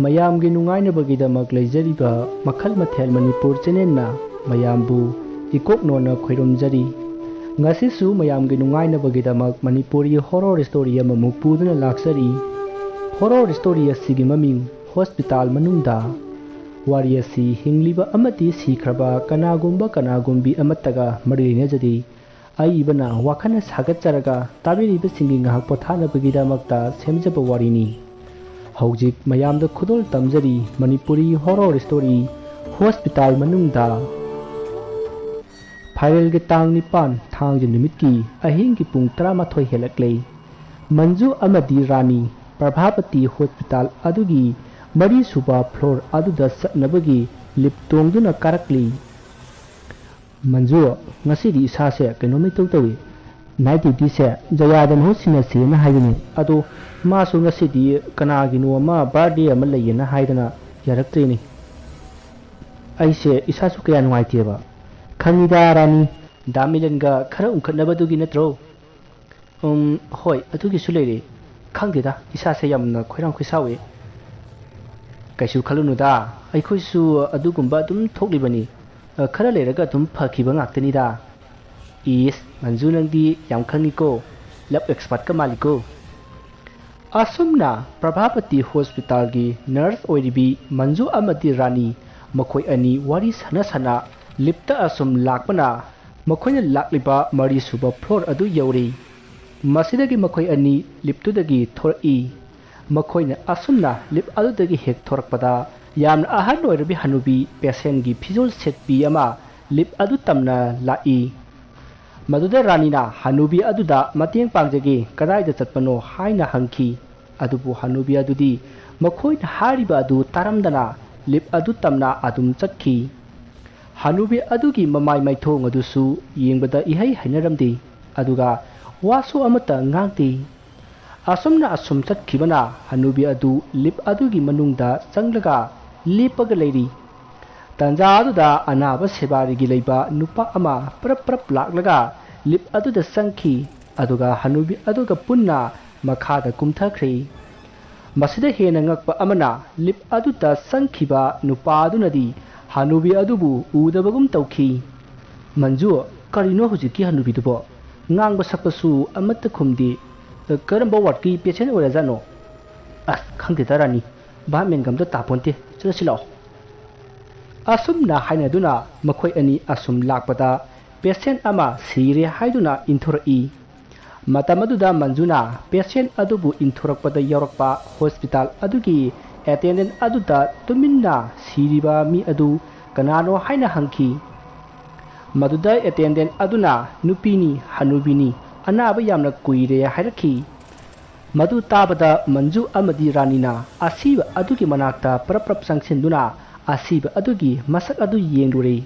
ꯃꯌꯥꯝꯒꯤ ꯅꯨꯡꯉꯥꯏꯅꯕꯒꯤꯗꯃꯛ ꯂꯩꯖꯔꯤꯕ ꯃꯈꯜ ꯃꯊꯦꯜ ꯃꯅꯤꯄꯨꯔ ꯆꯦꯅꯦꯜꯅ ꯃꯌꯥꯝꯕꯨ ꯏꯀꯣꯛꯅꯣꯅ ꯈꯣꯏꯔꯨꯝꯖꯔꯤ ꯉꯁꯤꯁꯨ ꯃꯌꯥꯝꯒꯤ ꯅꯨꯡꯉꯥꯏꯅꯕꯒꯤꯗꯃꯛ ꯃꯅꯤꯄꯨꯔꯤ ꯍꯣꯔꯔ ꯁ꯭ꯇꯣꯔꯤ ꯑꯃꯃꯨꯛ ꯄꯨꯗꯨꯅ ꯂꯥꯛꯆꯔꯤ ꯍꯣꯔꯔ ꯁ꯭ꯇꯣꯔꯤ ꯑꯁꯤꯒꯤ ꯃꯃꯤꯡ ꯍꯣꯁꯄꯤꯇꯥꯜ ꯃꯅꯨꯡꯗ ꯋꯥꯔꯤ ꯑꯁꯤ ꯍꯤꯡꯂꯤꯕ ꯑꯃꯗꯤ ꯁꯤꯈ꯭ꯔꯕ ꯀꯅꯥꯒꯨꯝꯕꯤ ꯑꯃꯠꯇꯒ ꯃꯔꯤ ꯂꯩꯅꯖꯗꯦ ꯑꯏꯕꯅ ꯋꯥꯈꯜ ꯁꯥꯒꯠꯆꯔꯒ ꯇꯥꯕꯤꯔꯤꯕꯁꯤꯡꯒꯤ ꯉꯥꯏꯍꯥꯛ ꯄꯣꯊꯥꯅꯕꯒꯤꯗꯃꯛꯇ ꯁꯦꯝꯖꯕ ꯋꯥꯔꯤꯅꯤ ꯍꯧꯖꯤꯛ ꯃꯌꯥꯝꯗ ꯈꯨꯗꯣꯜ ꯇꯝꯖꯔꯤ ꯃꯅꯤꯄꯨꯔꯤ ꯍꯣꯔꯔ ꯁ꯭ꯇꯣꯔꯤ ꯍꯣꯁꯄꯤꯇꯥꯜ ꯃꯅꯨꯡꯗ ꯐꯥꯏꯔꯦꯜꯒꯤ ꯇꯥꯡ 9 ꯊꯥꯡꯖ ꯅꯨꯃꯤꯠꯀꯤ ꯑꯍꯤꯡꯒꯤ ꯄꯨꯡ 11 ꯍꯦꯜꯂꯛꯂꯦ ꯃꯟꯖꯨ ꯑꯃꯗꯤ ꯔꯥꯅꯤ ꯄ꯭ꯔꯚꯥꯄꯇꯤ ꯍꯣꯁꯄꯤꯇꯥꯜ ꯑꯗꯨꯒꯤ ꯃꯔꯤꯁꯨꯕ ꯐ꯭ꯂꯣꯔ ꯑꯗꯨꯗ ꯆꯠꯅꯕꯒꯤ ꯂꯤꯞ ꯇꯣꯡꯗꯨꯅ ꯀꯥꯔꯛꯂꯤ ꯃꯟꯖꯨ ꯉꯁꯤꯗꯤ ꯏꯁꯥꯁꯦ ꯀꯩꯅꯣꯝ ꯏꯇꯧ ꯇꯧꯏ ꯅꯥꯏꯠ ꯗ꯭ꯌꯨꯇꯤꯁꯦ ꯖꯌꯥꯗ ꯃꯍꯨꯠ ꯁꯤꯟꯅꯁꯦꯅ ꯍꯥꯏꯕꯅꯤ ꯑꯗꯣ मासु ngasi कनागिनो अमा बर्थडे अमा लेयेना हाइदना यारक्त्रेनी ऐसे इसासु कया नुवाइतेबा खंगिदा रानी दामिलनगा खरा उंखनबदुगी नत्रो होय अदुगी सुलेरे खंगदेदा इसासे यामना खोइरां खोइसावे कैसु खलुनुदा अइखोइसु अदुगुंबा दुम थोक्लिबनी खरा लेरगा दुम फखिबा ngaktanida इस मंजू नंदी याम खंगिको लब एक्सपर्ट का मालिको असुमना प्रभापति हॉस्पिटल की नर्स ओइरिबी मंजू अमदी रानी मखोय अनी वारी सना सना लिफ्ट असुम लाकपना मखोयना लाकलिबा मरी सुबा फ्लोर अदु यौरी मसिदगी मखोय अनी लिफ्टुदगी थोरई मखोयना असुमना लिफ्ट अदुदगी हेक थोरकपदा यामना अहन ओइरिबी हनुबी पेशेंट की फिजोल सेटपी अमा लिफ्ट अदु तमना लाई मदुदा रानीना हनुबी अदुदा मतेंग पांगजगे कदाइदा चटपनो हाइना हंखी अदुबु हनुबी अदुदी मखोइना हारिबा अदु तारमदना लिप अदु तमना अदुम चटखी हनुबी अदुगी ममाय माइथोंग अदुसु येंबदा इहै हैनरमदी अदुगा वासु अमता ngángti असुमना असुम चटखिबना हनुबी अदु लिप अदुगी मनुंगदा चंगलगा लेपगा लेरी तंजा अदुदा अनाबा सेबारिगी लेबा नुपा अमा प्रप प्रप लाकलगा लिप अदुदा संखी अदुगा हनुबी अदुगा पुन्ना मखादा कुमथाख्रे मसिदा हेना ngakpa amana लिप अदुदा संखिबा नुपा अदुनदी हनुबी अदुबु उदबगुम तौखी मंजू करिनो हुजिकी हनुबी दुबो ngang sakpasu amatta khumdi karamba watki patient ओरा जानो अस खंगदे तारानी बा मेंगमदा तापोंते चलसिलाओ असुमना हाइनादुना मखोय अनी असुम लाकपदा पेशेंट अमा सिरे हाइदुना इंथोरई मतमदुदा मंजुना पेशेंट अदुबु इंथोरकपदा यौरकपा हॉस्पिटल अदुगी अटेंडेंट अदुदा तुमिन्ना सिरिबा मी अदु कनानो हाइना हंखी मदुदा अटेंडेंट अदुना नुपीनी हनुबीनी अनाबा यामना कुइरे हाइरखी मदु ताबदा मंजू अमदी रानीना असीब अदुगी मनाक्ता प्रप्रप संगसिंदुना असीब अदुगी मसक अदु येंगुरे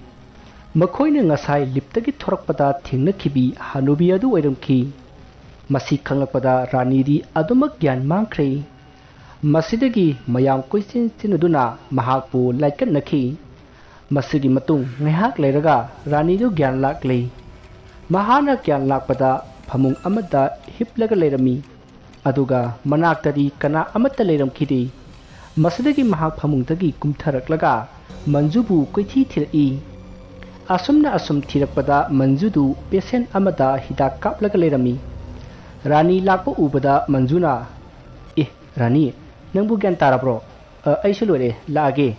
मखोइना ngасai लिप्तगी थोरकपदा थेंगनखिबी हनुबी अदु ओइरमखी मसी खंगलपदा रानीदी अदुमक ज्ञान मांखरे मसिदगी मयाम कोइसिन सिनदुना महाकपु लाइकनखी मसिगी मतुंग ngaiहak लेरगा रानीदु ज्ञान लाकले महाना ज्ञान लाकपदा फमुंग अमदा हिपलगा लेरमी अदुगा मनाक्तदी कना अमत्ता लेरमखिदे मसदगी महाक फमुंगदगी कुमथरकलगा मंजूबु कोइथी थिरई असुमना असुम थिरकपदा मंजूदु पेशेंट अमदा हिदाक कापलगा लेरमी रानी लाकपो उबदा मंजूना ए रानी नंबु ज्ञान ताराब्रो ऐसु लोरे लागे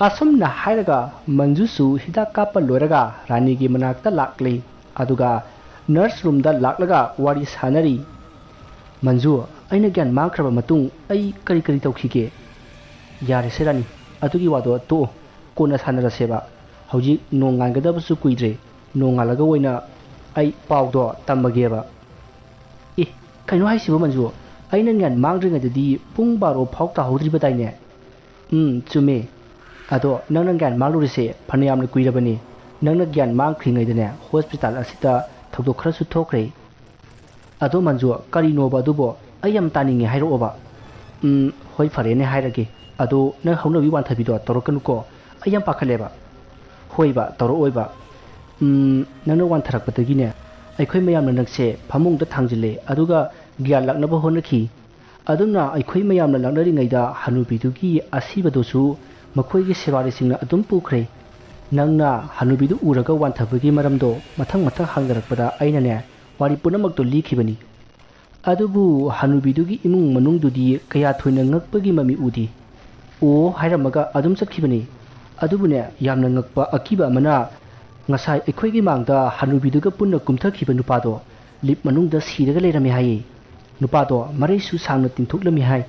असुमना हाइरगा मंजूसु हिदाक कापा लोरगा रानीगी मनाक्ता लाकले अदुगा नर्स रूमदा लाकलगा वारी सानरी मंजू अइना ज्ञान मांखरबा मतुंग अई करी करी तौखिगे यारे सेरानी अदुगी वादो तो कोना सानरसेबा हौजी नोंगानगदबसु कुइद्रे नोंगालगा ओइना अई पावदो तमबगेबा ए कैनो हाइसिबो मंजू अइना ज्ञान मांग्रिङदि पुंग बारो फाउता हौद्रिबदाइने चुमे अदो नंगना ज्ञान मांगलुरिसे फनयामना कुइरबनी नंगना ज्ञान मांग्रिङैदने हॉस्पिटल असिता थौदो खरसु थोखरे अदो मंजू करिनोबा दुबो अयम तानिंगे हाइरोबा होय फरेने हाइरगे अदो न हौनबी वानथबिदो तोरकनुको अयम पाखलेबा होयबा तोरओयबा नंगना वानथरकपदगिने अखोय मयामना नंगसे फमुंगदा थांजिले अदुगा ग्यान लाकनबो होनखी ꯑꯗꯨꯝꯅ ꯑꯩꯈꯣꯏ ꯃꯌꯥꯝꯅ ꯂꯥꯛꯅꯔꯤꯉꯩꯗ ꯍꯅꯨꯕꯤꯗꯨꯒꯤ ꯑꯁꯤꯕꯗꯨꯁꯨ ꯃꯈꯣꯏꯒꯤ ꯁꯦꯕꯥꯔꯤꯁꯤꯡꯅ ꯑꯗꯨꯝ ꯄꯨꯈ꯭ꯔꯦ ꯅꯪꯅ ꯍꯅꯨꯕꯤꯗꯨ ꯎꯔꯒ ꯋꯥꯟꯊꯕꯒꯤ ꯃꯔꯝꯗꯣ ꯃꯊꯪ ꯍꯪꯅꯔꯛꯄꯗ ꯑꯩꯅꯅꯦ ꯋꯥꯔꯤ ꯄꯨꯝꯅꯃꯛꯇꯣ ꯂꯤꯈꯤꯕꯅꯤ ꯑꯗꯨꯕꯨ ꯍꯅꯨꯕꯤꯗꯨꯒꯤ ꯏꯃꯨꯡ ꯃꯅꯨꯡꯗꯨꯗꯤ ꯀꯌꯥ ꯊꯣꯏꯅ ꯉꯛꯄꯒꯤ ꯃꯃꯤ ꯎꯗꯦ ꯑꯣ ꯍꯥꯏꯔꯝꯃꯒ ꯑꯗꯨꯝ ꯆꯠꯈꯤꯕꯅꯤ ꯑꯗꯨꯕꯨꯅꯦ ꯌꯥꯝꯅ ꯉꯛꯄ ꯑꯀꯤꯕ ꯑꯃꯅ ꯉꯁꯥꯏ ꯑꯩꯈꯣꯏꯒꯤ ꯃꯥꯡꯗ ꯍꯅꯨꯕꯤꯗꯨꯒ ꯄꯨꯟꯅ ꯀꯨꯝꯊꯈꯤꯕ ꯅꯨꯄꯥꯗꯣ ꯂꯤꯞ ꯃꯅꯨꯡꯗ ꯁꯤꯔꯒ ꯂꯩꯔꯝꯃꯤ ꯍꯥꯏꯌꯦ ꯅꯨꯄꯥꯗꯣ ꯃꯔꯩꯁꯨ ꯁꯥꯡꯅ ꯇꯤꯡꯊꯣꯛꯂꯝꯃꯤ ꯍꯥꯏ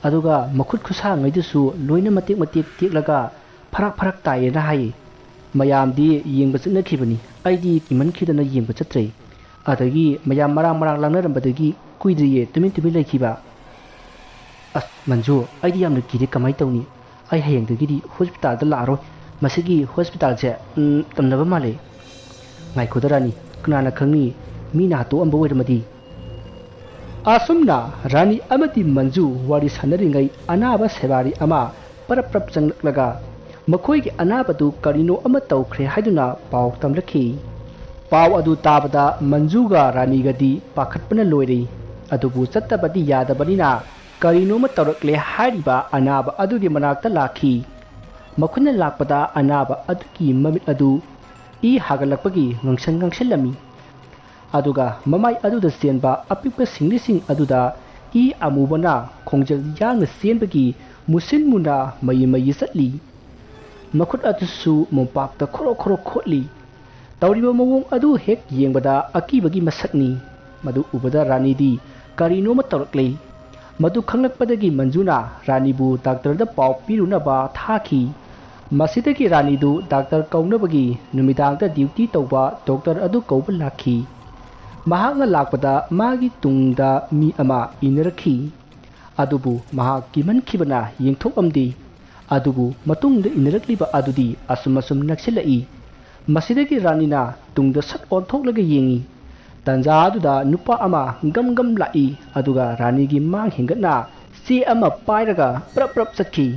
ꯑꯗꯨꯒ ꯃꯈꯨꯠ ꯈꯨꯠꯁꯥꯉꯩꯗꯨꯁꯨ ꯂꯣꯏꯅ ꯃꯇꯦꯛ ꯃꯇꯦꯛ ꯇꯦꯛꯂꯒ ꯐꯔꯛ ꯇꯥꯏꯌꯦꯅ ꯍꯥꯏꯌꯦ ꯃꯌꯥꯝꯗꯤ ꯌꯦꯡꯕ ꯆꯠꯅꯈꯤꯕꯅꯤ ꯑꯩꯗꯤ ꯀꯤꯃꯟꯈꯤꯗꯅ ꯌꯦꯡꯕ ꯆꯠꯇ꯭ꯔꯦ ꯑꯗꯒꯤ ꯃꯌꯥꯝ ꯃꯔꯥꯡ ꯂꯥꯡꯅꯔꯝꯕꯗꯒꯤ ꯀꯨꯏꯗ꯭ꯔꯤꯌꯦ ꯇꯨꯃꯤꯟ ꯂꯩꯈꯤꯕ ꯑꯁ ꯃꯟꯖꯨ ꯑꯩꯗꯤ ꯌꯥꯝꯅ ꯀꯤꯔꯦ ꯀꯃꯥꯏꯅ ꯇꯧꯅꯤ ꯑꯩ ꯍꯌꯦꯡꯗꯒꯤꯗꯤ ꯍꯣꯁꯄꯤꯇꯥꯜꯗ ꯂꯥꯛꯑꯔꯣꯏ ꯃꯁꯤꯒꯤ ꯍꯣꯁꯄꯤꯇꯥꯜꯁꯦ ꯇꯝꯅꯕ ꯃꯥꯜꯂꯦ ꯉꯥꯏꯈꯣꯗ ꯔꯥꯅꯤ ꯀꯅꯥꯅ ꯈꯪꯅꯤ ꯃꯤꯅ ꯍꯥꯠꯇꯣꯛꯑꯝꯕ ꯑꯣꯏꯔꯝꯃꯗꯤ ꯑꯁꯨꯝꯅ ꯔꯥꯅꯤ ꯑꯃꯗꯤ ꯃꯟꯖꯨ ꯋꯥꯔꯤ ꯁꯥꯟꯅꯔꯤꯉꯩ ꯑꯅꯥꯕ ꯁꯦꯕꯥꯔꯤ ꯑꯃ ꯄꯔꯞ ꯆꯪꯂꯛꯂꯒ ꯃꯈꯣꯏꯒꯤ ꯑꯅꯥꯕꯗꯨ ꯀꯔꯤꯅꯣ ꯑꯃ ꯇꯧꯈ꯭ꯔꯦ ꯍꯥꯏꯗꯨꯅ ꯄꯥꯎ ꯇꯝꯂꯛꯈꯤ ꯄꯥꯎ ꯑꯗꯨ ꯇꯥꯕꯗ ꯃꯟꯖꯨꯒ ꯔꯥꯅꯤꯒꯗꯤ ꯄꯥꯈꯠꯄꯅ ꯂꯣꯏꯔꯦ ꯑꯗꯨꯕꯨ ꯆꯠꯇꯕꯗꯤ ꯌꯥꯗꯕꯅꯤꯅ ꯀꯔꯤꯅꯣꯃ ꯇꯧꯔꯛꯂꯦ ꯍꯥꯏꯔꯤꯕ ꯑꯅꯥꯕ ꯑꯗꯨꯒꯤ ꯃꯅꯥꯛꯇ ꯂꯥꯛꯈꯤ ꯃꯈꯣꯏꯅ ꯂꯥꯛꯄꯗ ꯑꯅꯥꯕ ꯑꯗꯨꯒꯤ ꯃꯃꯤꯠ ꯑꯗꯨ ꯏ ꯍꯥꯒꯠꯂꯛꯄꯒꯤ ꯉꯥꯡꯁꯤꯜꯂꯝꯃꯤ ꯑꯗꯨꯒ ꯃꯃꯥꯏ ꯑꯗꯨꯗ ꯆꯦꯟꯕ ꯑꯄꯤꯛꯄ ꯁꯤꯡꯂꯤꯁꯤꯡ ꯑꯗꯨꯗ ꯏ ꯑꯃꯨꯕꯅ ꯈꯣꯡꯖꯦꯜ ꯌꯥꯡꯅ ꯆꯦꯟꯕꯒꯤ ꯃꯨꯁꯤꯟ ꯃꯨꯅ ꯃꯩ ꯆꯠꯂꯤ ꯃꯈꯨꯠ ꯑꯗꯨꯁꯨ ꯃꯣꯝꯄꯥꯛꯇ ꯈꯣꯔꯣ ꯈꯣꯠꯂꯤ ꯇꯧꯔꯤꯕ ꯃꯑꯣꯡ ꯑꯗꯨ ꯍꯦꯛ ꯌꯦꯡꯕꯗ ꯑꯀꯤꯕꯒꯤ ꯃꯁꯛꯅꯤ ꯃꯗꯨ ꯎꯕꯗ ꯔꯥꯅꯤꯗꯤ ꯀꯔꯤꯅꯣꯃ ꯇꯧꯔꯛꯂꯦ ꯃꯗꯨ ꯈꯪꯂꯛꯄꯗꯒꯤ ꯃꯟꯖꯨꯅ ꯔꯥꯅꯤꯕꯨ ꯗꯥꯛꯇꯔꯗ ꯄꯥꯎ ꯄꯤꯔꯨꯅꯕ ꯊꯥꯈꯤ ꯃꯁꯤꯗꯒꯤ ꯔꯥꯅꯤꯗꯨ ꯗꯥꯛꯇꯔ ꯀꯧꯅꯕꯒꯤ ꯅꯨꯃꯤꯗꯥꯡꯗ ꯗ꯭ꯌꯨꯇꯤ ꯇꯧꯕ ꯗꯣꯛꯇꯔ ꯑꯗꯨ ꯀꯧꯕ ꯂꯥꯛꯈꯤ ꯃꯍꯥꯛꯅ ꯂꯥꯛꯄꯗ ꯃꯥꯒꯤ ꯇꯨꯡꯗ ꯃꯤ ꯑꯃ ꯏꯟꯅꯔꯛꯈꯤ ꯑꯗꯨꯕꯨ ꯃꯍꯥꯛ ꯀꯤꯃꯟꯈꯤꯕꯅ ꯌꯦꯡꯊꯣꯛꯑꯝꯗꯦ ꯑꯗꯨꯕꯨ ꯃꯇꯨꯡꯗ ꯏꯟꯅꯔꯛꯂꯤꯕ ꯑꯗꯨꯗꯤ ꯑꯁꯨꯝ ꯅꯛꯁꯤꯜꯂꯛꯏ ꯃꯁꯤꯗꯒꯤ ꯔꯥꯅꯤꯅ ꯇꯨꯡꯗ ꯁꯠ ꯑꯣꯟꯊꯣꯛꯂꯒ ꯌꯦꯡꯉꯤ ꯇꯟꯖꯥ ꯑꯗꯨꯗ ꯅꯨꯄꯥ ꯑꯃ ꯒꯝ ꯂꯥꯛꯏ ꯑꯗꯨꯒ ꯔꯥꯅꯤꯒꯤ ꯃꯥꯡ ꯍꯦꯟꯒꯠꯅ ꯆꯦ ꯑꯃ ꯄꯥꯏꯔꯒ ꯄ꯭ꯔꯞ ꯆꯠꯈꯤ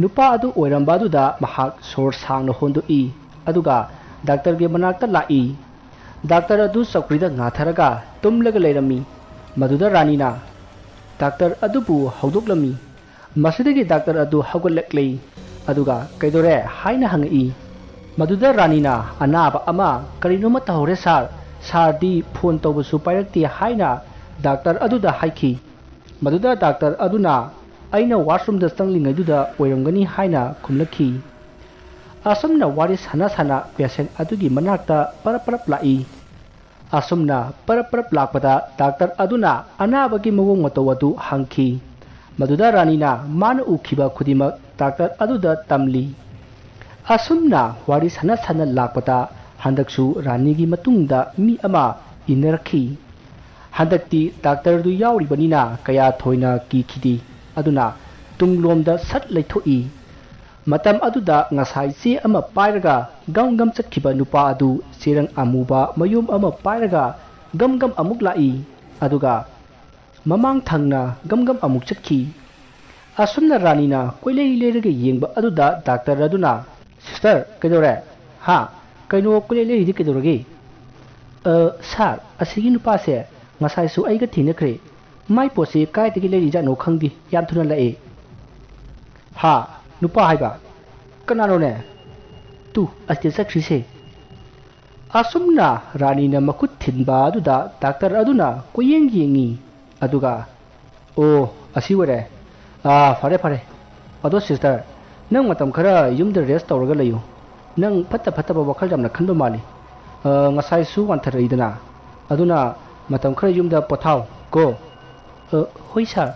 ꯅꯨꯄꯥ ꯑꯗꯨ ꯑꯣꯏꯔꯝꯕ ꯑꯗꯨꯗ ꯃꯍꯥꯛ ꯁꯣꯔ ꯁꯥꯡꯅ ꯍꯣꯟꯗꯣꯛꯏ ꯑꯗꯨꯒ ꯗꯥꯛꯇꯔꯒꯤ ꯃꯅꯥꯛꯇ ꯂꯥꯛꯏ ꯗꯥꯛꯇꯔ ꯑꯗꯨ ꯆꯧꯀ꯭ꯔꯤꯗ ꯉꯥꯊꯔꯒ ꯇꯨꯝꯂꯒ ꯂꯩꯔꯝꯃꯤ ꯃꯗꯨꯗ ꯔꯥꯅꯤꯅ ꯗꯥꯛꯇꯔ ꯑꯗꯨꯕꯨ ꯍꯧꯗꯣꯛꯂꯝꯃꯤ ꯃꯁꯤꯗꯒꯤ ꯗꯥꯛꯇꯔ ꯑꯗꯨ ꯍꯧꯒꯠꯂꯛꯂꯦ ꯑꯗꯨꯒ ꯀꯩꯗꯧꯔꯦ ꯍꯥꯏꯅ ꯍꯪꯉꯛꯏ ꯃꯗꯨꯗ ꯔꯥꯅꯤꯅ ꯑꯅꯥꯕ ꯑꯃ ꯀꯔꯤꯅꯣꯃ ꯇꯧꯍꯧꯔꯦ ꯁꯥꯔꯗꯤ ꯐꯣꯟ ꯇꯧꯕꯁꯨ ꯄꯥꯏꯔꯛꯇꯦ ꯍꯥꯏꯅ ꯗꯥꯛꯇꯔ ꯑꯗꯨꯗ ꯍꯥꯏꯈꯤ ꯃꯗꯨꯗ ꯗꯥꯛꯇꯔ ꯑꯗꯨꯅ ꯑꯩꯅ ꯋꯥꯁꯔꯨꯝꯗ ꯆꯪꯂꯤꯉꯩꯗꯨꯗ ꯑꯣꯏꯔꯝꯒꯅꯤ ꯍꯥꯏꯅ ꯈꯨꯝꯂꯛꯈꯤ ꯑꯁꯨꯝꯅ ꯋꯥꯔꯤ ꯁꯥꯟꯅ ꯄꯦꯁꯦꯟ ꯑꯗꯨꯒꯤ ꯃꯅꯥꯛꯇ ꯄꯔꯞ ꯂꯥꯛꯏ ꯑꯁꯨꯝꯅ ꯄꯔꯞ ꯂꯥꯛꯄꯗ ꯗꯥꯛꯇꯔ ꯑꯗꯨꯅ ꯑꯅꯥꯕꯒꯤ ꯃꯑꯣꯡ ꯃꯇꯧ ꯑꯗꯨ ꯍꯪꯈꯤ ꯃꯗꯨꯗ ꯔꯥꯅꯤꯅ ꯃꯥꯅ ꯎꯈꯤꯕ ꯈꯨꯗꯤꯡꯃꯛ ꯗꯥꯛꯇꯔ ꯑꯗꯨꯗ ꯇꯝꯂꯤ ꯑꯁꯨꯝꯅ ꯋꯥꯔꯤ ꯁꯥꯟꯅ ꯂꯥꯛꯄꯗ ꯍꯟꯗꯛꯁꯨ ꯔꯥꯅꯤꯒꯤ ꯃꯇꯨꯡꯗ ꯃꯤ ꯑꯃ ꯏꯟꯅꯔꯛꯈꯤ ꯍꯟꯗꯛꯇꯤ ꯗꯥꯛꯇꯔꯗꯨ ꯌꯥꯎꯔꯤꯕꯅꯤꯅ ꯀꯌꯥ ꯊꯣꯏꯅ ꯀꯤꯈꯤꯗꯦ ꯑꯗꯨꯅ ꯇꯨꯡꯂꯣꯝꯗ ꯁꯠ ꯂꯩꯊꯣꯛꯏ ꯃꯇꯝ ꯑꯗꯨꯗ ꯉꯁꯥꯏ ꯆꯦ ꯑꯃ पायरगा गम चटखिबा नुपा अदु चेरंग अमुबा मयुम अमा पायरगा गम अमुक लाई अदुगा ममांग थंगना गम अमुक चटखि असुमना रानीना कोइले लेरगे येंबा अदुदा डॉक्टर अदुना सिस्टर कदोरे हा कइनो कोइले लेरिदि कदोरगे सर असिगी नुपासे ngसाइसु आइगा थिनखरे माइ पोसे काइदगी लेरि जानो खंगदि याम थुना लाए हा नुपा हाइबा कनानो ने तू अस्ते सक्रिसे असुमना रानीना मकुत थिनबा अदुदा डॉक्टर अदुना कोयेंग येंगी अदुगा ओ असि वरे फरे फरे अदो सिस्टर नंग मतम खरा युमद रेस्ट तौरगा लयु नंग फत्ता वखल जामना खनबा माली ngसाइसु वानथरइदना अदुना मतम खरा युमदा पोथाव को होई सर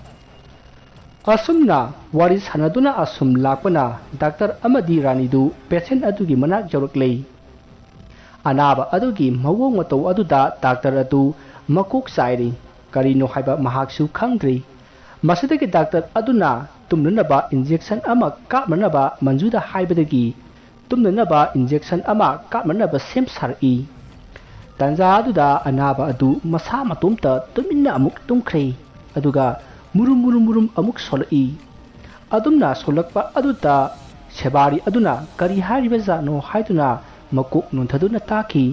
असुमना वारी सानदुना असुम लापना डॉक्टर अमदी रानीदु पेशेंट अदुगी मनाक जौरकले अनाबा अदुगी मवोंग मतौ अदुदा डॉक्टर अदु मकोक साइरी करिनो हाइबा महाकसु खंग्री मसदगी डॉक्टर अदुना तुमननबा इंजेक्शन अमा कामनबा मंजुदा हाइबदगी तुमननबा इंजेक्शन अमा कामनबा सेम सारई तंजा अदुदा अनाबा अदु मसा मतुमता तुमिन्ना अमुक तुमख्रे अदुगा मुरुम अमुक सोलई अदुमना सोलकपा अदुदा सेबारी अदुना करी हारिबा जानो हाइदुना मकोक नोंथदुना ताकी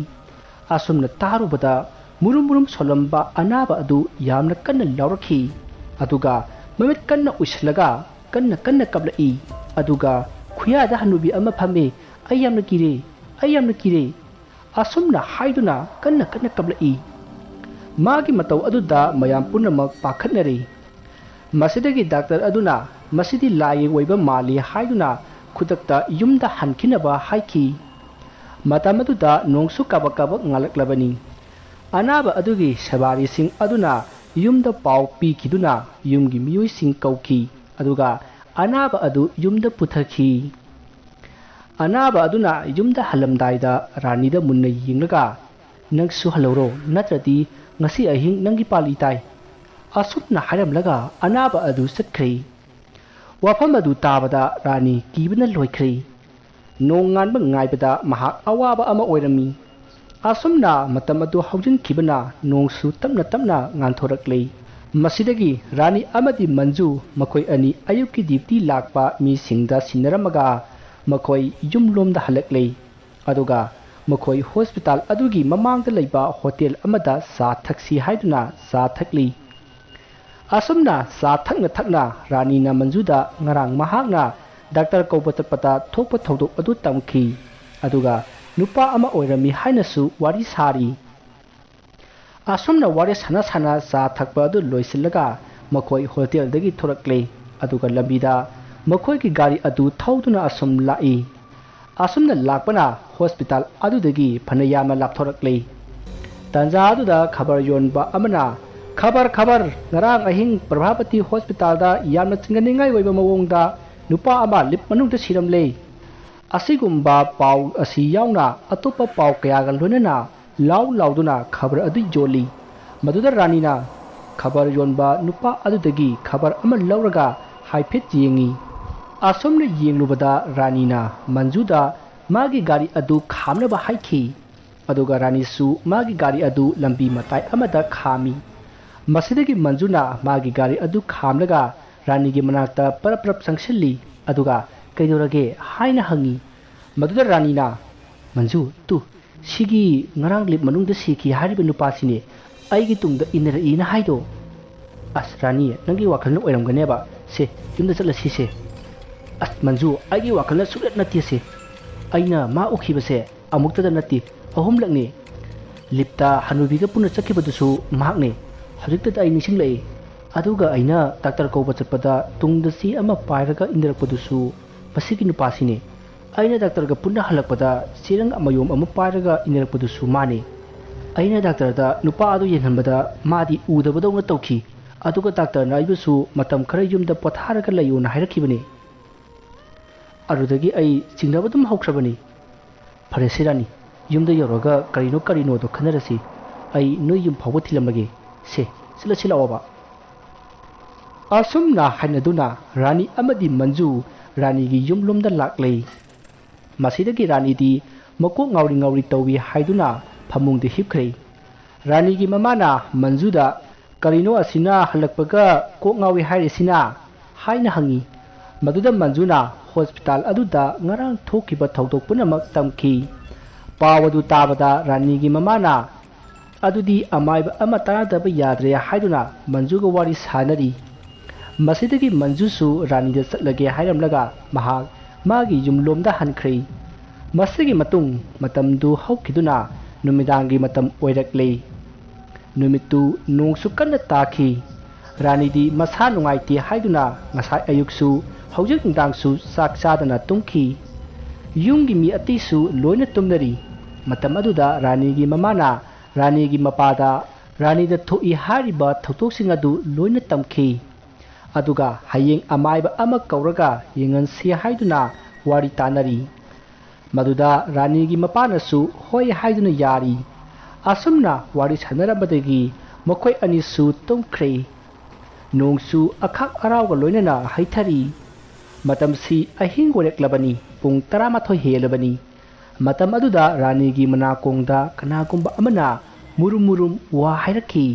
असुमना तारुबदा मुरुम सोलंबा अनाबा अदु यामना कन्ना लौरखी aduga mamit kanna uislaga kanna kablai aduga khuya da hanubi ama phame ayamna kire asumna haiduna kanna kablai magi matau aduda mayam punamak pakhatnare masidagi doctor aduna masidi lai oiba mali haiduna khudakta yumda hankinaba haiki matamaduda nongsu kabak ngalaklabani anaba adugi sabari sing aduna yumda pau pi kiduna yumgi miyoi sing kauki aduga anaba adu yumda puthaki anaba aduna yumda halamdaida ranida munna yinglaga nangsu haloro natradi ngasi ahing nangi pali tai asupna haramlaga anaba adu sakri wafam adu tabada rani kibna loikri nongan ba ngaibada mahak awaba ama oirami asumna matam adu haujin kibna nongsu tamna nganthoraklei masidagi rani amadi manju makoi ani ayuki dipti lakpa mi singda sinaramaga makoi yumlomda halaklei aduga makoi hospital adugi mamangda leiba hotel amada sa thaksi haiduna sa thakli asumna sa thakna rani na manjuda ngarang mahakna doctor kaubatapata thokpa thodok adu tamki aduga nupa ama oirami hainasu wari sari asumna wari sana sa thakpa adu loisilaga makoi hotel dagi thorakle aduga lambida makoi ki gari adu thauduna asum lai asumna lakpana hospital adu dagi phanayama lapthorakle tanja adu da khabar yonba amana khabar ngarang ahing prabhapati hospital da yamna chinganingai oiba mawongda nupa ama lip manungda siramle asigumba pau asi yauna atopa pau kayaga loinana lauduna khabar adu joli maduda ranina khabar yonba nupa adudagi khabar ama lauraga haifet yengi asomna yenglubada ranina manjuda magi gari adu khamnaba haiki aduga ranisu magi gari adu lambi matai amada khami masidagi manjuna magi gari adu khamlaga ranigi manakta parap sangsilli aduga kaidorage haina hangi maduda ranina manju tu sigi ngarang lip manungda siki hariba nupasine aigi tungda inara ina haido as rani nangi wakalna oiramganeba se yumda chalasi se as manju aigi wakalna sulat nati se aina ma ukhibase amuktada nati ahumlakne lipta hanubiga puna chakhibadusu mahakne hajikta ai nisinglai aduga aina doctor ko bachpada tungda si ama pairaga indarakpadusu masigi nupasine aina doctor ga punna halakpada sirang amayom ama pairaga indarakpadusu mane aina doctor da nupa adu yenhanbada madi udabadawna tawki aduga doctor na ibusu matam khara yumda potharaga layuna hairakibane arudagi ai singnabadum haukrabani phare sirani yumda yoroga karino do khanarasi ai noi yum phawa thilamage se sila waba asumna hainaduna rani amadi manju rani gi yumlomda laklei masidagi rani di makok ngauri tawi haiduna phamungde hipkhre rani gi mamana manjuda karino asina halakpaga kok ngawi hairesina haina hangi maduda manjuna hospital aduda ngarang thokiba thodok punamak tamki pawadu tabada rani gi mamana adudi amaiba ama taradaba yadre haiduna manjuga wari sanari masidagi manjusu ranida chatlage hairamlaga mahak magi yumlomda hankhre masigi matung matamdu haukiduna numidangi matam oirakle numitu nongsu kanna taki ranidi masa nungaiti haiduna ngasai ayuksu haujik ndangsu sak sadana tungki yumgi mi atisu loina tumnari matam aduda ranigi mamana ranigi mapada ranida thoi hariba thotoksing adu loina tamki aduga hayeng amaiba ama kauraga yengan si haiduna wari tanari maduda ranigi mapanasu hoi haiduna yari asumna wari sanarabadagi makoi anisu tongkre nongsu akhak arauga loinana haithari matamsi ahing goreklabani pung 11 helabani matam aduda ranigi manakongda kanagumba amana murum wa hairaki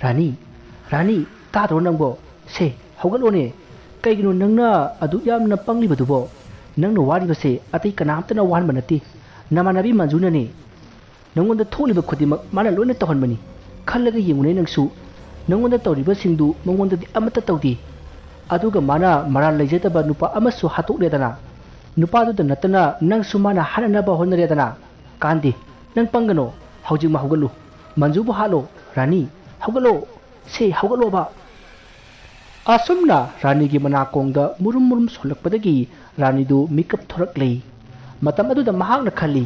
rani tadro nangbo se haugalone kaigino nangna adu yamna panglibadubo nangna waribase atai kanamtana wanba nati namanabi manjuna ne nangonda tholiba khodimak mana loina tohanbani khallaga yengune nangsu ꯅꯪꯉꯣꯟꯗ ꯇꯧꯔꯤꯕꯁꯤꯡꯗꯨ ꯃꯉꯣꯟꯗꯗꯤ ꯑꯃꯠꯇ ꯇꯧꯗꯦ ꯑꯗꯨꯒ ꯃꯥꯅ ꯃꯔꯥꯜ ꯂꯩꯖꯗꯕ ꯅꯨꯄꯥ ꯑꯃꯁꯨ ꯍꯥꯠꯇꯣꯛꯂꯦꯗꯅ ꯅꯨꯄꯥꯗꯨꯗ ꯅꯠꯇꯅ ꯅꯪꯁꯨ ꯃꯥꯅ ꯍꯥꯠꯅꯅꯕ ꯍꯣꯠꯅꯔꯦꯗꯅ ꯀꯥꯟꯗꯦ ꯅꯪ ꯄꯪꯒꯅꯣ ꯍꯧꯖꯤꯛꯃꯛ ꯍꯧꯒꯠꯂꯨ ꯃꯟꯖꯨꯕꯨ ꯍꯥꯠꯂꯣ ꯔꯥꯅꯤ ꯍꯧꯒꯠꯂꯣ ꯁꯦ ꯍꯧꯒꯠꯂꯣꯕ ꯑꯁꯨꯝꯅ ꯔꯥꯅꯤꯒꯤ ꯃꯅꯥꯀꯣꯡꯗ ꯃꯨꯔꯨꯝ ꯃꯨꯔꯨꯝ ꯁꯣꯜꯂꯛꯄꯗꯒꯤ ꯔꯥꯅꯤꯗꯨ ꯃꯤꯀꯞ ꯊꯣꯔꯛꯂꯦ ꯃꯇꯝ ꯑꯗꯨꯗ ꯃꯍꯥꯛꯅ ꯈꯜꯂꯤ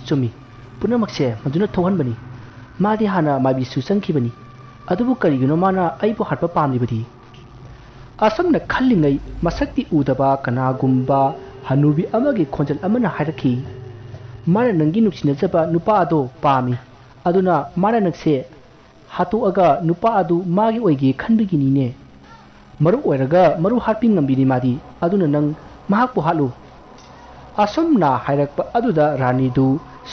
ꯆꯨꯝꯃꯤ ꯄꯨꯝꯅꯃꯛꯁꯦ ꯃꯗꯨꯅ ꯊꯣꯛꯍꯟꯕꯅꯤ ꯃꯥꯗꯤ ꯍꯥꯟꯅ ꯃꯥꯏꯕꯤꯁꯨ ꯆꯪꯈꯤꯕꯅꯤ ꯑꯗꯨꯕꯨ ꯀꯔꯤꯒꯤꯅꯣ ꯃꯥꯅ ꯑꯩꯕꯨ ꯍꯥꯠꯄ ꯄꯥꯝꯂꯤꯕꯗꯤ ꯑꯁꯨꯝꯅ ꯈꯜꯂꯤꯉꯩ ꯃꯁꯛꯇꯤ ꯎꯗꯕ ꯀꯅꯥꯒꯨꯝꯕ ꯍꯅꯨꯕꯤ ꯑꯃꯒꯤ ꯈꯣꯟꯖꯦꯜ ꯑꯃꯅ ꯍꯥꯏꯔꯛꯈꯤ ꯃꯥꯅ ꯅꯪꯒꯤ ꯅꯨꯡꯁꯤꯅꯖꯕ ꯅꯨꯄꯥ ꯑꯗꯣ ꯄꯥꯝꯃꯤ ꯑꯗꯨꯅ ꯃꯥꯅ ꯅꯪꯁꯦ ꯍꯥꯠꯇꯣꯛꯑꯒ ꯅꯨꯄꯥ ꯑꯗꯨ ꯃꯥꯒꯤ ꯑꯣꯏꯒꯦ ꯈꯟꯕꯒꯤꯅꯤꯅꯦ ꯃꯔꯨ ꯑꯣꯏꯔꯒ ꯃꯔꯨ ꯍꯥꯠꯄꯤ ꯉꯝꯕꯤꯅꯤ ꯃꯥꯗꯤ ꯑꯗꯨꯅ ꯅꯪ ꯃꯍꯥꯛꯄꯨ ꯍꯥꯠꯂꯨ ꯑꯁꯨꯝꯅ ꯍꯥꯏꯔꯛꯄ ꯑꯗꯨꯗ ꯔꯥꯅꯤꯗꯨ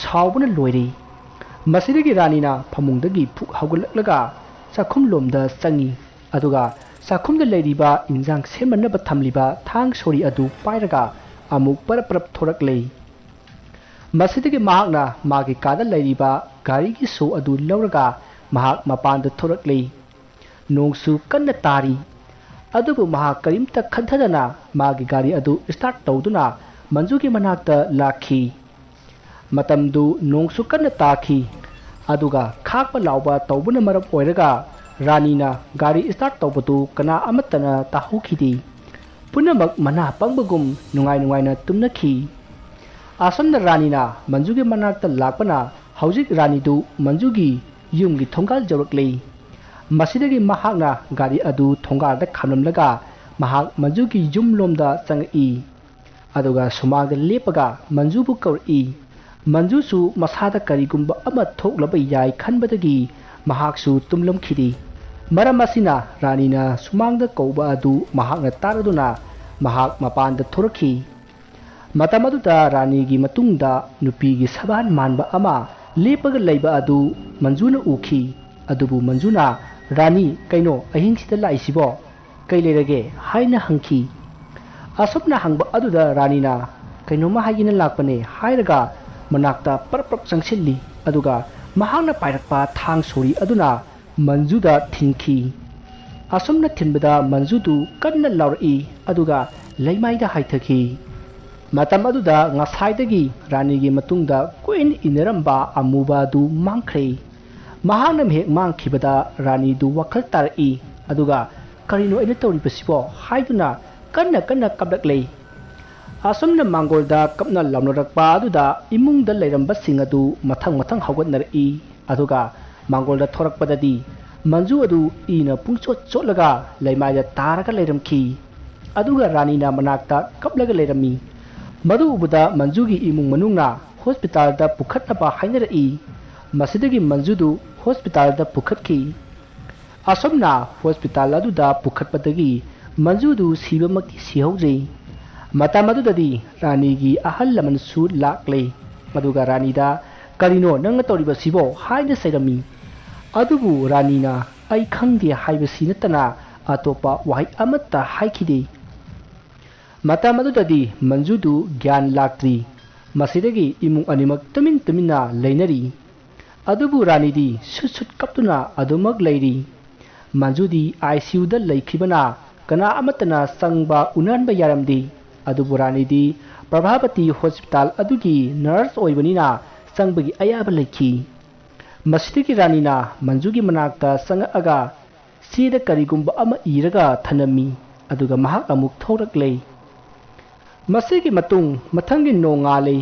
ꯁꯥꯎꯕꯅ ꯂꯣꯏꯔꯦ ꯃꯁꯤꯗꯒꯤ ꯔꯥꯅꯤꯅ ꯐꯃꯨꯡꯗꯒꯤ ꯐꯨꯛ ꯍꯧꯒꯠꯂꯛꯂꯒ ꯆꯥꯛꯈꯨꯝꯂꯣꯝꯗ ꯆꯪꯉꯤ ꯑꯗꯨꯒ ꯆꯥꯛꯈꯨꯝꯗ ꯂꯩꯔꯤꯕ ꯏꯟꯖꯥꯡ ꯁꯦꯝꯅꯅꯕ ꯊꯝꯂꯤꯕ ꯊꯥꯡ ꯁꯣꯔꯤ ꯑꯗꯨ ꯄꯥꯏꯔꯒ ꯑꯃꯨꯛ ꯄꯔꯞ ꯊꯣꯔꯛꯂꯦ ꯃꯁꯤꯗꯒꯤ ꯃꯍꯥꯛꯅ ꯃꯥꯒꯤ ꯀꯥꯗ ꯂꯩꯔꯤꯕ ꯒꯥꯔꯤꯒꯤ ꯁꯣ ꯑꯗꯨ ꯂꯧꯔꯒ ꯃꯍꯥꯛ ꯃꯄꯥꯟꯗ ꯊꯣꯔꯛꯂꯦ ꯅꯣꯡꯁꯨ ꯀꯟꯅ ꯇꯥꯔꯤ ꯑꯗꯨꯕꯨ ꯃꯍꯥꯛ ꯀꯔꯤꯝꯇ ꯈꯟꯊꯗꯅ ꯃꯥꯒꯤ ꯒꯥꯔꯤ ꯑꯗꯨ ꯁ꯭ꯇꯥꯔꯠ ꯇꯧꯗꯨꯅ ꯃꯟꯖꯨꯒꯤ ꯃꯅꯥꯛꯇ ꯂꯥꯛꯈꯤ ꯃꯇꯝꯗꯨ ꯅꯣꯡꯁꯨ ꯀꯟꯅ ꯇꯥꯈꯤ ꯑꯗꯨꯒ ꯈꯥꯛꯄ ꯂꯥꯎꯕ ꯇꯧꯕꯅ ꯃꯔꯝ ꯑꯣꯏꯔꯒ ꯔꯥꯅꯤꯅ ꯒꯥꯔꯤ ꯁ꯭ꯇꯥꯔꯠ ꯇꯧꯕꯗꯨ ꯀꯅꯥ ꯑꯃꯠꯇꯅ ꯇꯥꯍꯧꯈꯤꯗꯦ ꯄꯨꯝꯅꯃꯛ ꯃꯅꯥ ꯄꯪꯕꯒꯨꯝ ꯅꯨꯡꯉꯥꯏꯅ ꯇꯨꯝꯅꯈꯤ ꯑꯁꯣꯝꯗ ꯔꯥꯅꯤꯅ ꯃꯟꯖꯨꯒꯤ ꯃꯅꯥꯛꯇ ꯂꯥꯛꯄꯅ ꯍꯧꯖꯤꯛ ꯔꯥꯅꯤꯗꯨ ꯃꯟꯖꯨꯒꯤ ꯌꯨꯝꯒꯤ ꯊꯣꯡꯒꯥꯜ ꯌꯧꯔꯛꯂꯦ ꯃꯁꯤꯗꯒꯤ ꯃꯍꯥꯛꯅ ꯒꯥꯔꯤ ꯑꯗꯨ ꯊꯣꯡꯒꯥꯜꯗ ꯈꯥꯝꯂꯝꯂꯒ ꯃꯍꯥꯛ ꯃꯟꯖꯨꯒꯤ ꯌꯨꯝꯂꯣꯝꯗ ꯆꯪꯉꯛꯏ ꯑꯗꯨꯒ ꯁꯨꯃꯥꯡꯗ ꯂꯦꯞꯄꯒ ꯃꯟꯖꯨꯕꯨ ꯀꯧꯔꯛꯏ ꯃꯟꯖꯨꯁꯨ ꯃꯁꯥꯗ ꯀꯔꯤꯒꯨꯝꯕ ꯑꯃ ꯊꯣꯛꯂꯕ ꯌꯥꯏ ꯈꯟꯕꯗꯒꯤ ꯃꯍꯥꯛꯁꯨ ꯇꯨꯝꯂꯝꯈꯤꯗꯦ ꯃꯔꯝ ꯑꯁꯤꯅ ꯔꯥꯅꯤꯅ ꯁꯨꯃꯥꯡꯗ ꯀꯧꯕ ꯑꯗꯨ ꯃꯍꯥꯛꯅ ꯇꯥꯔꯗꯨꯅ ꯃꯍꯥꯛ ꯃꯄꯥꯟꯗ ꯊꯣꯔꯛꯈꯤ ꯃꯇꯝ ꯑꯗꯨꯗ ꯔꯥꯅꯤꯒꯤ ꯃꯇꯨꯡꯗ ꯅꯨꯄꯤꯒꯤ ꯁꯕꯥꯟ ꯃꯥꯟꯕ ꯑꯃ ꯂꯦꯞꯄꯒ ꯂꯩꯕ ꯑꯗꯨ ꯃꯟꯖꯨꯅ ꯎꯈꯤ ꯑꯗꯨꯕꯨ ꯃꯟꯖꯨꯅ ꯔꯥꯅꯤ ꯀꯩꯅꯣ ꯑꯍꯤꯡꯁꯤꯗ ꯂꯥꯛꯏꯁꯤꯕꯣ ꯀꯩ ꯂꯩꯔꯒꯦ ꯍꯥꯏꯅ ꯍꯪꯈꯤ ꯑꯁꯨꯝꯅ ꯍꯪꯕ ꯑꯗꯨꯗ ꯔꯥꯅꯤꯅ ꯀꯩꯅꯣꯝꯃ ꯍꯥꯏꯒꯦꯅ ꯂꯥꯛꯄꯅꯦ ꯍꯥꯏꯔꯒ ꯃꯅꯥꯛꯇ ꯄꯔꯞ ꯆꯪꯁꯤꯜꯂꯤ ꯑꯗꯨꯒ ꯃꯍꯥꯛꯅ ꯄꯥꯏꯔꯛꯄ ꯊꯥꯡ ꯁꯣꯔꯤ ꯑꯗꯨꯅ ꯃꯟꯖꯨꯗ ꯊꯤꯟꯈꯤ ꯑꯁꯨꯝꯅ ꯊꯤꯟꯕꯗ ꯃꯟꯖꯨꯗꯨ ꯀꯟꯅ ꯂꯥꯎꯔꯛꯏ ꯑꯗꯨꯒ ꯂꯩꯃꯥꯏꯗ ꯍꯥꯏꯊꯈꯤ ꯃꯇꯝ ꯑꯗꯨꯗ ꯉꯁꯥꯏꯗꯒꯤ ꯔꯥꯅꯤꯒꯤ ꯃꯇꯨꯡꯗ ꯀꯨꯏꯅ ꯏꯟꯅꯔꯝꯕ ꯑꯃꯨꯕ ꯑꯗꯨ ꯃꯥꯡꯈ꯭ꯔꯦ ꯃꯍꯥꯛꯅ ꯃꯍꯦꯛ ꯃꯥꯡꯈꯤꯕꯗ ꯔꯥꯅꯤꯗꯨ ꯋꯥꯈꯜ ꯇꯥꯔꯛꯏ ꯑꯗꯨꯒ ꯀꯔꯤꯅꯣ ꯑꯩꯅ ꯇꯧꯔꯤꯕꯁꯤꯕꯣ ꯍꯥꯏꯗꯨꯅ ꯀꯟꯅ ꯀꯞꯂꯛꯂꯦ ꯑꯁꯨꯝꯅ ꯃꯥꯡꯒꯣꯜꯗ ꯀꯞꯅ ꯂꯥꯎꯅꯔꯛꯄ ꯑꯗꯨꯗ ꯏꯃꯨꯡꯗ ꯂꯩꯔꯝꯕꯁꯤꯡ ꯑꯗꯨ ꯃꯊꯪ ꯍꯧꯒꯠꯅꯔꯛꯏ ꯑꯗꯨꯒ ꯃꯥꯡꯒꯣꯜꯗ ꯊꯣꯔꯛꯄꯗꯗꯤ ꯃꯟꯖꯨ ꯑꯗꯨ ꯏꯅ ꯄꯨꯡꯆꯣꯠ ꯆꯣꯠꯂꯒ ꯂꯩꯃꯥꯏꯗ ꯇꯥꯔꯒ ꯂꯩꯔꯝꯈꯤ ꯑꯗꯨꯒ ꯔꯥꯅꯤꯅ ꯃꯅꯥꯛꯇ ꯀꯞꯂꯒ ꯂꯩꯔꯝꯃꯤ ꯃꯗꯨ ꯎꯕꯗ ꯃꯟꯖꯨꯒꯤ ꯏꯃꯨꯡ ꯃꯅꯨꯡꯅ ꯍꯣꯁꯄꯤꯇꯥꯜꯗ ꯄꯨꯈꯠꯅꯕ ꯍꯥꯏꯅꯔꯛꯏ ꯃꯁꯤꯗꯒꯤ ꯃꯟꯖꯨꯗꯨ ꯍꯣꯁꯄꯤꯇꯥꯜꯗ ꯄꯨꯈꯠꯈꯤ ꯑꯁꯨꯝꯅ ꯍꯣꯁꯄꯤꯇꯥꯜ ꯑꯗꯨꯗ ꯄꯨꯈꯠꯄꯗꯒꯤ ꯃꯟꯖꯨꯗꯨ ꯁꯤꯕꯃꯛꯇꯤ ꯁꯤꯍꯧꯗ꯭ꯔꯦ ꯃꯇꯝ ꯑꯗꯨꯗꯗꯤ ꯔꯥꯅꯤꯒꯤ ꯑꯍꯜ ꯂꯃꯟꯁꯨ ꯂꯥꯛꯂꯦ ꯑꯗꯨꯒ ꯔꯥꯅꯤꯗ ꯀꯔꯤꯅꯣ ꯅꯪꯅ ꯇꯧꯔꯤꯕꯁꯤꯕꯣ ꯍꯥꯏꯅ ꯆꯩꯔꯝꯃꯤ ꯑꯗꯨꯕꯨ ꯔꯥꯅꯤꯅ ꯑꯩ ꯈꯪꯗꯦ ꯍꯥꯏꯕꯁꯤ ꯅꯠꯇꯅ ꯑꯇꯣꯞꯄ ꯋꯥꯍꯩ ꯑꯃꯠꯇ ꯍꯥꯏꯈꯤꯗꯦ ꯃꯇꯝ ꯑꯗꯨꯗꯗꯤ ꯃꯟꯖꯨꯗꯨ ꯒ꯭ꯌꯥꯟ ꯂꯥꯛꯇ꯭ꯔꯤ ꯃꯁꯤꯗꯒꯤ ꯏꯃꯨꯡ ꯑꯅꯤꯃꯛ ꯇꯨꯃꯤꯟꯅ ꯂꯩꯅꯔꯤ ꯑꯗꯨꯕꯨ ꯔꯥꯅꯤꯗꯤ ꯁꯨꯠ ꯀꯞꯇꯨꯅ ꯑꯗꯨꯃꯛ ꯂꯩꯔꯤ ꯃꯟꯖꯨꯗꯤ ICUꯗ ꯂꯩꯈꯤꯕꯅ ꯀꯅꯥ ꯑꯃꯠꯇꯅ ꯆꯪꯕ ꯎꯅꯍꯟꯕ ꯌꯥꯔꯝꯗꯦ ꯑꯗꯨꯕꯨ ꯔꯥꯅꯤꯗꯤ ꯄ꯭ꯔꯚꯥꯕꯇꯤ ꯍꯣꯁꯄꯤꯇꯥꯜ ꯑꯗꯨꯒꯤ ꯅꯔꯁ ꯑꯣꯏꯕꯅꯤꯅ ꯆꯪꯕꯒꯤ ꯑꯌꯥꯕ ꯂꯩꯈꯤ ꯃꯁꯤꯗꯒꯤ ꯔꯥꯅꯤꯅ ꯃꯟꯖꯨꯒꯤ ꯃꯅꯥꯛꯇ ꯆꯪꯉꯛꯑꯒ ꯆꯦꯗ ꯀꯔꯤꯒꯨꯝꯕ ꯑꯃ ꯏꯔꯒ ꯊꯅꯝꯃꯤ ꯑꯗꯨꯒ ꯃꯍꯥꯛ ꯑꯃꯨꯛ ꯊꯣꯔꯛꯂꯦ ꯃꯁꯤꯒꯤ ꯃꯇꯨꯡ ꯃꯊꯪꯒꯤ ꯅꯣꯡꯉꯥꯜꯂꯦ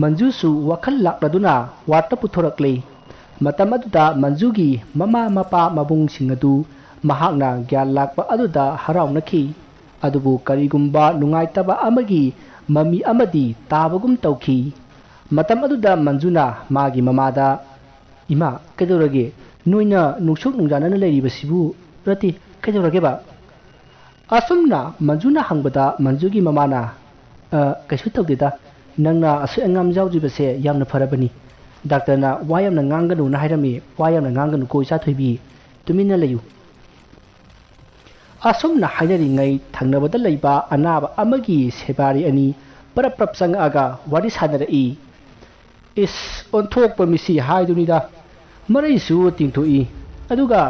ꯃꯟꯖꯨꯁꯨ ꯋꯥꯈꯜ ꯂꯥꯛꯂꯗꯨꯅ ꯋꯥꯔꯗꯇ ꯄꯨꯊꯣꯔꯛꯂꯦ ꯃꯇꯝ ꯑꯗꯨꯗ ꯃꯟꯖꯨꯒꯤ ꯃꯃꯥ ꯃꯄꯥ ꯃꯕꯨꯡꯁꯤꯡ ꯑꯗꯨ ꯃꯍꯥꯛꯅ ꯒ꯭ꯌꯥꯟ ꯂꯥꯛꯄ ꯑꯗꯨꯗ ꯍꯔꯥꯎꯅꯈꯤ ꯑꯗꯨꯕꯨ ꯀꯔꯤꯒꯨꯝꯕ ꯅꯨꯡꯉꯥꯏꯇꯕ ꯑꯃꯒꯤ ꯃꯃꯤ ꯑꯃꯗꯤ ꯇꯥꯕꯒꯨꯝ ꯇꯧꯈꯤ ꯃꯇꯝ ꯑꯗꯨꯗ ꯃꯟꯖꯨꯅ ꯃꯥꯒꯤ ꯃꯃꯥꯗ ꯏꯃꯥ ꯀꯩꯗꯧꯔꯒꯦ ꯅꯣꯏꯅ ꯅꯨꯡꯁꯨꯛ ꯅꯨꯡꯖꯥꯅꯅ ꯂꯩꯔꯤꯕꯁꯤꯕꯨ ꯔꯇꯤ ꯀꯩꯗꯧꯔꯒꯦꯕ ꯑꯁꯨꯝꯅ ꯃꯟꯖꯨꯅ ꯍꯪꯕꯗ ꯃꯟꯖꯨꯒꯤ ꯃꯃꯥꯅ ꯀꯩꯁꯨ ꯇꯧꯗꯦꯗ ꯅꯪꯅ ꯑꯁꯣꯏ ꯑꯉꯥꯝ ꯌꯥꯎꯗ꯭ꯔꯤꯕꯁꯦ ꯌꯥꯝꯅ ꯐꯔꯕꯅꯤ ꯗꯥꯛꯇꯔꯅ ꯋꯥ ꯌꯥꯝꯅ ꯉꯥꯡꯒꯅꯨꯅ ꯍꯥꯏꯔꯝꯃꯤ ꯋꯥ ꯌꯥꯝꯅ ꯉꯥꯡꯒꯅꯨꯀꯣ ꯏꯆꯥꯊꯣꯏꯕꯤ ꯇꯨꯃꯤꯟꯅ ꯂꯩꯌꯨ ꯑꯁꯨꯝꯅ ꯍꯥꯏꯅꯔꯤꯉꯩ ꯊꯪꯅꯕꯗ ꯂꯩꯕ ꯑꯅꯥꯕ ꯑꯃꯒꯤ ꯁꯦꯕꯥꯔꯤ ꯑꯅꯤ ꯄꯔꯞ ꯆꯪꯉꯛꯑꯒ ꯋꯥꯔꯤ ꯁꯥꯟꯅꯔꯛꯏ ꯑꯣꯟꯊꯣꯛꯄ ꯃꯤꯁꯤ ꯍꯥꯏꯗꯨꯅꯤꯗ ꯃꯔꯩꯁꯨ ꯇꯤꯡꯊꯣꯛꯏ ꯑꯗꯨꯒ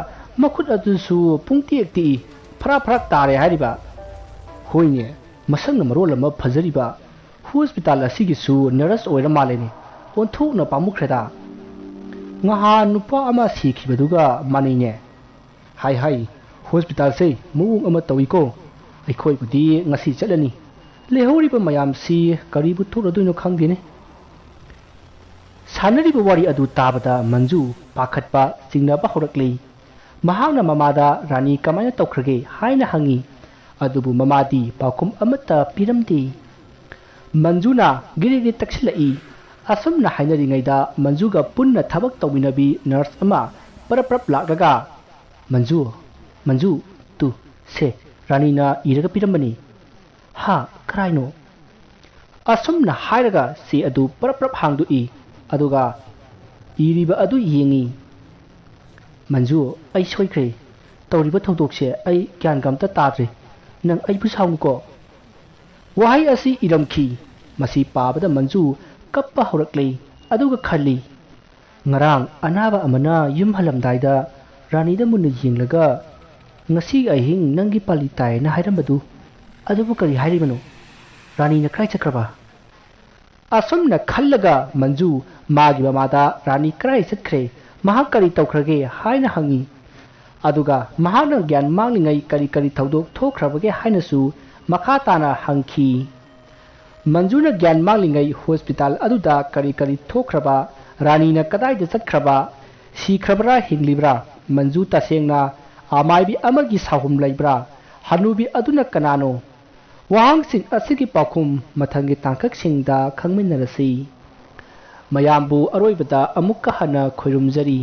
ꯃꯈꯨꯠ ꯑꯗꯨꯁꯨ ꯄꯨꯡꯇꯦꯛ ꯇꯦꯛꯏ ꯐꯔꯥꯛ ꯇꯥꯔꯦ ꯍꯥꯏꯔꯤꯕ ꯍꯣꯏꯅꯦ ꯃꯁꯛꯅ ꯃꯔꯣꯜ ꯑꯃ ꯐꯖꯔꯤꯕ ꯍꯣꯁꯄꯤꯇꯥꯜ ꯑꯁꯤꯒꯤꯁꯨ ꯅꯔꯁ ꯑꯣꯏꯔ ꯃꯥꯜꯂꯦꯅꯦ ꯑꯣꯟꯊꯣꯛꯅ ꯄꯥꯝꯃꯨꯈ꯭ꯔꯦꯗ ꯉꯍꯥꯟ ꯅꯨꯄꯥ ꯑꯃ ꯁꯤꯈꯤꯕꯗꯨꯒ ꯃꯥꯟꯅꯩꯅꯦ ꯍꯥꯏ ꯍꯣꯁꯄꯤꯇꯥꯜꯁꯦ ꯃꯑꯣꯡ ꯑꯃ ꯇꯧꯏꯀꯣ ꯑꯩꯈꯣꯏꯕꯨꯗꯤ ꯉꯁꯤ ꯆꯠꯂꯅꯤ ꯂꯩꯍꯧꯔꯤꯕ ꯃꯌꯥꯝꯁꯤ ꯀꯔꯤꯕꯨ ꯊꯣꯛꯂꯗꯣꯏꯅꯣ ꯈꯪꯗꯦꯅꯦ ꯁꯥꯟꯅꯔꯤꯕ ꯋꯥꯔꯤ ꯑꯗꯨ ꯇꯥꯕꯗ ꯃꯟꯖꯨ ꯄꯥꯈꯠꯄ ꯆꯤꯡꯅꯕ ꯍꯧꯔꯛꯂꯤ ꯃꯍꯥꯛꯅ ꯃꯃꯥꯗ ꯔꯥꯅꯤ ꯀꯃꯥꯏꯅ ꯇꯧꯈ꯭ꯔꯒꯦ ꯍꯥꯏꯅ ꯍꯪꯉꯤ ꯑꯗꯨꯕꯨ ꯃꯃꯥꯗꯤ ꯄꯥꯎꯈꯨꯝ ꯑꯃꯠꯇ ꯄꯤꯔꯝꯗꯦ ꯃꯟꯖꯨꯅ ꯒꯤꯔꯤ ꯇꯛꯁꯤꯜꯂꯛꯏ ꯑꯁꯨꯝꯅ ꯍꯥꯏꯅꯔꯤꯉꯩꯗ ꯃꯟꯖꯨꯒ ꯄꯨꯟꯅ ꯊꯕꯛ ꯇꯧꯃꯤꯟꯅꯕꯤ ꯅꯔꯁ ꯑꯃ ꯄꯔꯞ ꯂꯥꯛꯂꯒ ꯃꯟꯖꯨ ꯇꯨ ꯁꯦ ꯔꯥꯅꯤꯅ ꯏꯔꯒ ꯄꯤꯔꯝꯕꯅꯤ ꯍꯥ ꯀꯔꯥꯏꯅꯣ ꯑꯁꯨꯝꯅ ꯍꯥꯏꯔꯒ ꯆꯦ ꯑꯗꯨ ꯄꯔꯞ ꯍꯥꯡꯗꯣꯛꯏ ꯑꯗꯨꯒ ꯏꯔꯤꯕ ꯑꯗꯨ ꯌꯦꯡꯉꯤ ꯃꯟꯖꯨ ꯑꯩ ꯁꯣꯏꯈ꯭ꯔꯦ ꯇꯧꯔꯤꯕ ꯊꯧꯗꯣꯛꯁꯦ ꯑꯩ ꯒ꯭ꯌꯥꯟꯒ ꯑꯝꯇ ꯇꯥꯗ꯭ꯔꯦ ꯅꯪ ꯑꯩꯕꯨ ꯁꯥꯎꯅꯨꯀꯣ ꯋꯥꯍꯩ ꯑꯁꯤ ꯏꯔꯝꯈꯤ ꯃꯁꯤ ꯄꯥꯕꯗ ꯃꯟꯖꯨ ꯀꯞꯄ ꯍꯧꯔꯛꯂꯤ ꯑꯗꯨꯒ ꯈꯜꯂꯤ ꯉꯔꯥꯡ ꯑꯅꯥꯕ ꯑꯃꯅ ꯌꯨꯝ ꯍꯜꯂꯝꯗꯥꯏꯗ ꯔꯥꯅꯤꯗ ꯃꯨꯟꯅ ꯌꯦꯡꯂꯒ ꯉꯁꯤ ꯑꯍꯤꯡ ꯅꯪꯒꯤ ꯄꯥꯂꯤ ꯇꯥꯏꯅ ꯍꯥꯏꯔꯝꯕꯗꯨ ꯑꯗꯨꯕꯨ ꯀꯔꯤ ꯍꯥꯏꯔꯤꯕꯅꯣ ꯔꯥꯅꯤꯅ ꯀꯔꯥꯏ ꯆꯠꯈ꯭ꯔꯕ ꯑꯁꯨꯝꯅ ꯈꯜꯂꯒ ꯃꯟꯖꯨ ꯃꯥꯒꯤ ꯃꯃꯥꯗ ꯔꯥꯅꯤ ꯀꯔꯥꯏ ꯆꯠꯈ꯭ꯔꯦ ꯃꯍꯥꯛ ꯀꯔꯤ ꯇꯧꯈ꯭ꯔꯒꯦ ꯍꯥꯏꯅ ꯍꯪꯉꯤ ꯑꯗꯨꯒ ꯃꯍꯥꯛꯅ ꯒ꯭ꯌꯥꯟ ꯃꯥꯡꯂꯤꯉꯩ ꯀꯔꯤ ꯊꯧꯗꯣꯛ ꯊꯣꯛꯈ꯭ꯔꯕꯒꯦ ꯍꯥꯏꯅꯁꯨ ꯃꯈꯥ ꯇꯥꯅ ꯍꯪꯈꯤ ꯃꯟꯖꯨꯅ ꯒ꯭ꯌꯥꯟ ꯃꯥꯡꯂꯤꯉꯩ ꯍꯣꯁꯄꯤꯇꯥꯜ ꯑꯗꯨꯗ ꯀꯔꯤ ꯊꯣꯛꯈ꯭ꯔꯕ ꯔꯥꯅꯤꯅ ꯀꯗꯥꯏꯗ ꯆꯠꯈ꯭ꯔꯕ ꯁꯤꯈ꯭ꯔꯕ꯭ꯔꯥ ꯍꯤꯡꯂꯤꯕ꯭ꯔꯥ ꯃꯟꯖꯨ ꯇꯁꯦꯡꯅ ꯑꯃꯥꯏꯕꯤ ꯑꯃꯒꯤ ꯁꯥꯍꯨꯝ ꯂꯩꯕ꯭ꯔꯥ ꯍꯅꯨꯕꯤ ꯑꯗꯨꯅ ꯀꯅꯥꯅꯣ ꯋꯥꯍꯪꯁꯤꯡ ꯑꯁꯤꯒꯤ ꯄꯥꯎꯈꯨꯝ ꯃꯊꯪꯒꯤ ꯇꯥꯡꯀꯛꯁꯤꯡꯗ ꯈꯪꯃꯤꯟꯅꯔꯁꯤ ꯃꯌꯥꯝꯕꯨ ꯑꯔꯣꯏꯕꯗ ꯑꯃꯨꯛꯀ ꯍꯟꯅ ꯈꯣꯏꯔꯨꯝꯖꯔꯤ